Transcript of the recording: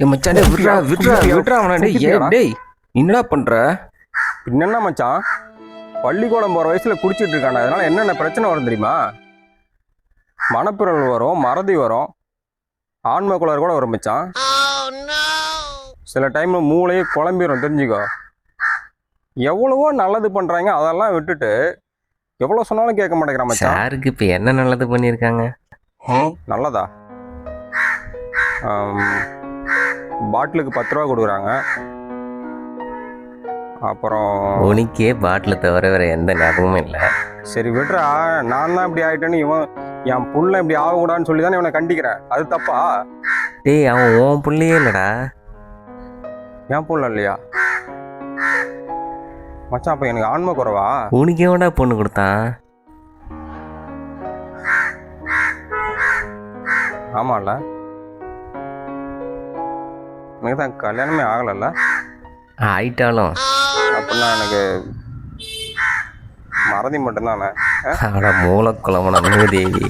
மச்சான் டேய் விட்றா விட்றா விட்றா அவனை டேய் என்னடா பண்ற? என்னென்ன மச்சான், பள்ளிக்கூடம் போகிற வயசில் குடிச்சிட்டு இருக்காண்டா. அதனால என்னென்ன பிரச்சனை வரும் தெரியுமா? மனப்பிறல் வரும், மறதி வரும், ஆன்ம குளர் கூட வரும் மச்சான். சில டைம்ல மூளையே குழம்பிடும், தெரிஞ்சுக்கோ. எவ்வளவோ நல்லது பண்றாங்க, அதெல்லாம் விட்டுட்டு எவ்வளவு சொன்னாலும் கேட்க மாட்டேங்கிறான் மச்சான். சாருக்கு இப்போ என்ன நல்லது பண்ணியிருக்காங்க? நல்லதா? பாட்டிலுக்கு 10 ரூபா கொடுக்குறாங்க. அப்புறம் உனிக்கே பாட்டில் தவிர வேற எந்த ஞாபகமும் இல்லை. சரி விட்றா, நான் தான் இப்படி ஆயிட்டேன்னு இவன் என் புள்ள இப்படி ஆகக்கூடாதுன்னு சொல்லி தானே இவனை கண்டிக்கிறேன். அது தப்பா? டேய் அவன் உன் புள்ளையே இல்லடா. என் புள்ள இல்லையா மச்சான்? அப்ப எனக்கு ஆன்ம குறைவா? உனக்கு எவன்டா பொண்ணு கொடுத்தான்? ஆமால, எனக்கு தான் கல்யாணமே ஆகலைல்ல. ஆயிட்டாலும் அப்படின்னா எனக்கு மறதி மட்டும்தானே. அவட மூலக்குழம்புன மூதேவி.